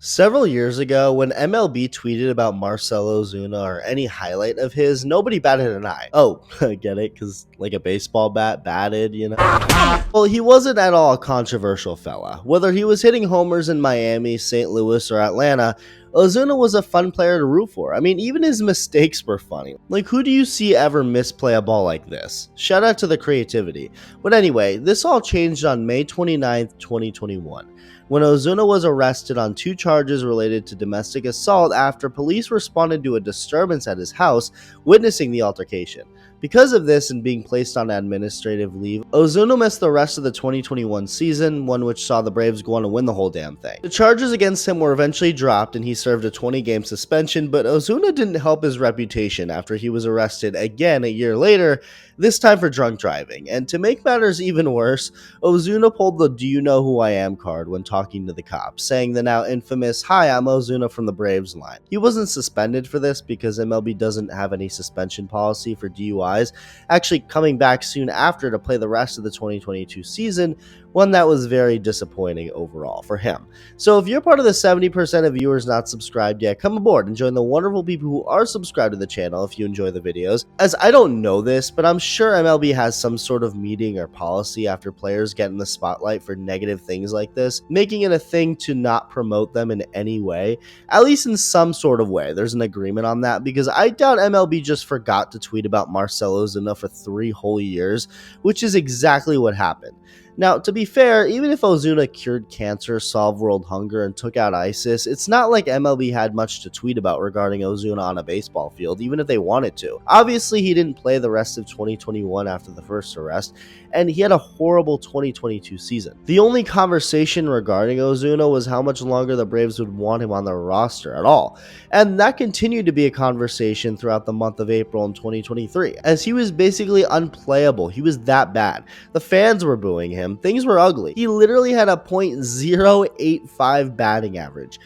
Several years ago, when MLB tweeted about Marcell Ozuna or any highlight of his, nobody batted an eye. Oh, get it? Because like a baseball bat batted, you know? Well, he wasn't at all a controversial fella. Whether he was hitting homers in Miami, St. Louis, or Atlanta, Ozuna was a fun player to root for. I mean, even his mistakes were funny. Like, who do you see ever misplay a ball like this? Shout out to the creativity. But anyway, this all changed on May 29th, 2021. When Ozuna was arrested on 2 charges related to domestic assault after police responded to a disturbance at his house, witnessing the altercation. Because of this and being placed on administrative leave, Ozuna missed the rest of the 2021 season, one which saw the Braves go on to win the whole damn thing. The charges against him were eventually dropped and he served a 20-game suspension, but Ozuna didn't help his reputation after he was arrested again a year later, this time for drunk driving. And to make matters even worse, Ozuna pulled the "Do you know who I am" card when talking to the cops, saying the now infamous "Hi, I'm Ozuna from the Braves" line. He wasn't suspended for this because MLB doesn't have any suspension policy for DUIs, actually coming back soon after to play the rest of the 2022 season, one that was very disappointing overall for him. So if you're part of the 70% of viewers not subscribed yet, come aboard and join the wonderful people who are subscribed to the channel if you enjoy the videos. As I don't know this, but I'm sure MLB has some sort of meeting or policy after players get in the spotlight for negative things like this, making it a thing to not promote them in any way, at least in some sort of way. There's an agreement on that, because I doubt MLB just forgot to tweet about Marcell Ozuna for 3 whole years, which is exactly what happened. Now, to be fair, even if Ozuna cured cancer, solved world hunger, and took out ISIS, it's not like MLB had much to tweet about regarding Ozuna on a baseball field, even if they wanted to. Obviously, he didn't play the rest of 2021 after the first arrest, and he had a horrible 2022 season. The only conversation regarding Ozuna was how much longer the Braves would want him on their roster at all, and that continued to be a conversation throughout the month of April in 2023, as he was basically unplayable. He was that bad. The fans were booing him. Things were ugly. He literally had a .085 batting average.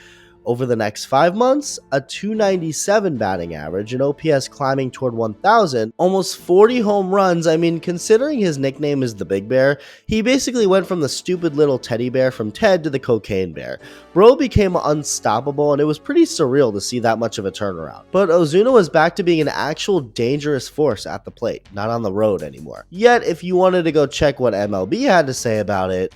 Over the next 5 months, a .297 batting average, an OPS climbing toward 1,000, almost 40 home runs. I mean, considering his nickname is the Big Bear, he basically went from the stupid little teddy bear from Ted to the cocaine bear. Bro became unstoppable, and it was pretty surreal to see that much of a turnaround. But Ozuna was back to being an actual dangerous force at the plate, not on the road anymore. Yet, if you wanted to go check what MLB had to say about it,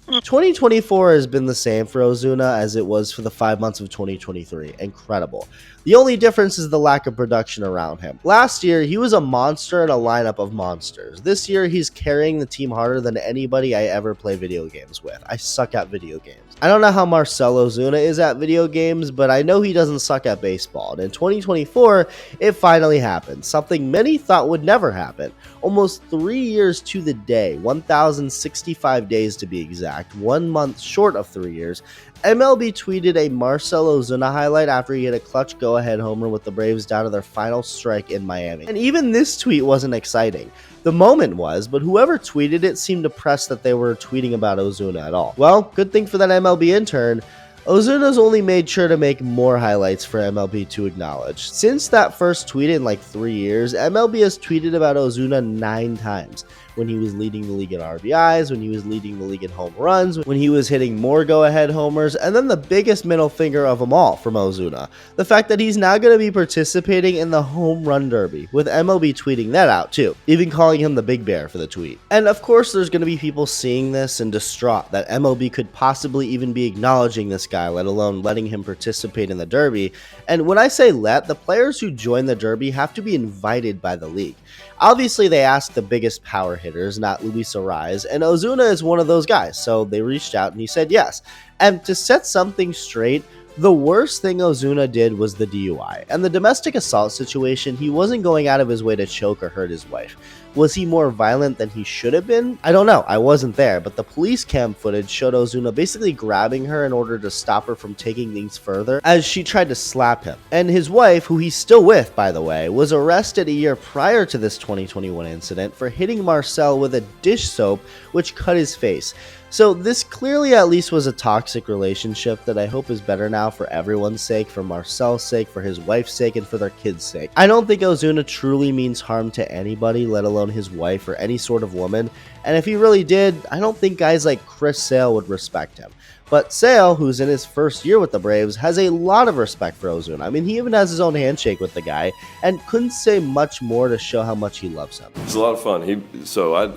2024 has been the same for Ozuna as it was for the 5 months of 2023. Incredible. The only difference is the lack of production around him. Last year, he was a monster in a lineup of monsters. This year, he's carrying the team harder than anybody I ever play video games with. I suck at video games. I don't know how Marcell Ozuna is at video games, but I know he doesn't suck at baseball. And in 2024, it finally happened. Something many thought would never happen. Almost 3 years to the day, 1,065 days to be exact, 1 month short of 3 years, MLB tweeted a Marcell Ozuna highlight after he hit a clutch go-ahead homer with the Braves down to their final strike in Miami. And even this tweet wasn't exciting. The moment was, but whoever tweeted it seemed depressed that they were tweeting about Ozuna at all. Well, good thing for that MLB intern. Ozuna's only made sure to make more highlights for MLB to acknowledge. Since that first tweet in like 3 years, MLB has tweeted about Ozuna 9 times. When he was leading the league in RBIs, when he was leading the league in home runs, when he was hitting more go-ahead homers, and then the biggest middle finger of them all from Ozuna, the fact that he's now going to be participating in the home run derby, with MLB tweeting that out too, even calling him the Big Bear for the tweet. And of course there's going to be people seeing this and distraught that MLB could possibly even be acknowledging this guy, let alone letting him participate in the derby. And when I say let, the players who join the derby have to be invited by the league. Obviously, they asked the biggest power hitters, not Luis Arraez, and Ozuna is one of those guys, so they reached out and he said yes. And to set something straight, the worst thing Ozuna did was the DUI. And the domestic assault situation, he wasn't going out of his way to choke or hurt his wife. Was he more violent than he should have been? I don't know, I wasn't there, but the police cam footage showed Ozuna basically grabbing her in order to stop her from taking things further as she tried to slap him. And his wife, who he's still with by the way, was arrested a year prior to this 2021 incident for hitting Marcell with a dish soap which cut his face. So this clearly at least was a toxic relationship that I hope is better now for everyone's sake, for Marcell's sake, for his wife's sake, and for their kids' sake. I don't think Ozuna truly means harm to anybody, let alone his wife or any sort of woman, and if he really did, I don't think guys like Chris Sale would respect him. But Sale, who's in his first year with the Braves, has a lot of respect for Ozuna. I mean, he even has his own handshake with the guy and couldn't say much more to show how much he loves him. It's a lot of fun. So I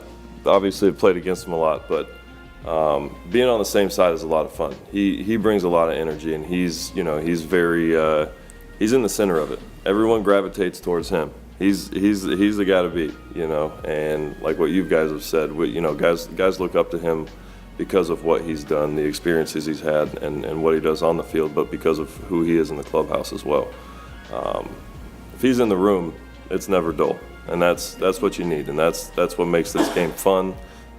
obviously have played against him a lot, but being on the same side is a lot of fun. He brings a lot of energy, and he's very he's in the center of it. Everyone gravitates towards him. He's the guy to beat, and like what you guys have said, guys look up to him because of what he's done, the experiences he's had, and what he does on the field, but because of who he is in the clubhouse as well. If he's in the room, it's never dull, and that's what you need, and that's what makes this game fun.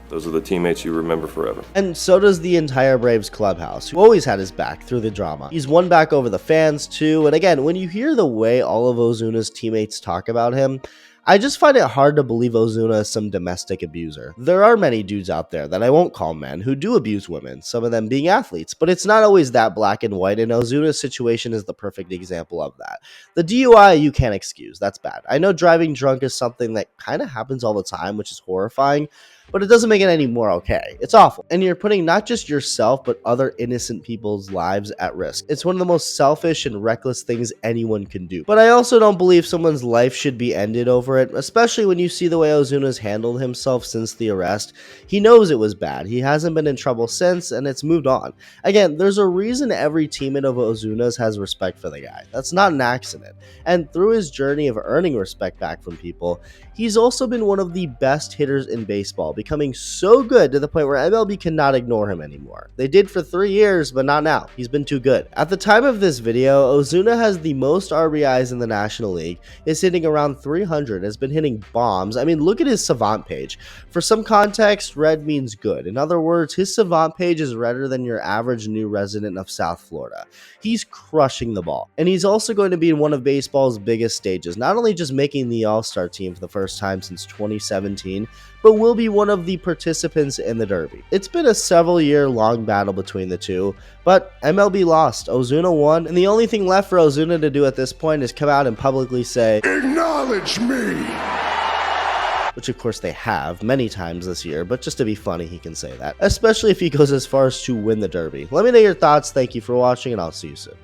Those are the teammates you remember forever. And so does the entire Braves clubhouse, who always had his back through the drama. He's won back over the fans too, and again, when you hear the way all of Ozuna's teammates talk about him, I just find it hard to believe Ozuna is some domestic abuser. There are many dudes out there that I won't call men who do abuse women, some of them being athletes, but it's not always that black and white, and Ozuna's situation is the perfect example of that. The DUI you can't excuse, that's bad. I know driving drunk is something that kind of happens all the time, which is horrifying, but it doesn't make it any more okay. It's awful. And you're putting not just yourself, but other innocent people's lives at risk. It's one of the most selfish and reckless things anyone can do. But I also don't believe someone's life should be ended over it, especially when you see the way Ozuna's handled himself since the arrest. He knows it was bad. He hasn't been in trouble since, and it's moved on. Again, there's a reason every teammate of Ozuna's has respect for the guy. That's not an accident. And through his journey of earning respect back from people, he's also been one of the best hitters in baseball, becoming so good to the point where MLB cannot ignore him anymore. They did for 3 years, but not now. He's been too good. At the time of this video, Ozuna has the most RBIs in the National League, is hitting around 300, has been hitting bombs. I mean, look at his Savant page. For some context, red means good. In other words, his Savant page is redder than your average new resident of South Florida. He's crushing the ball. And he's also going to be in one of baseball's biggest stages, not only just making the All-Star team for the first time since 2017, but will be one of the participants in the Derby. It's been a several-year-long battle between the two, but MLB lost, Ozuna won, and the only thing left for Ozuna to do at this point is come out and publicly say, "Acknowledge me!" Which of course they have many times this year, but just to be funny, he can say that, especially if he goes as far as to win the Derby. Let me know your thoughts, thank you for watching, and I'll see you soon.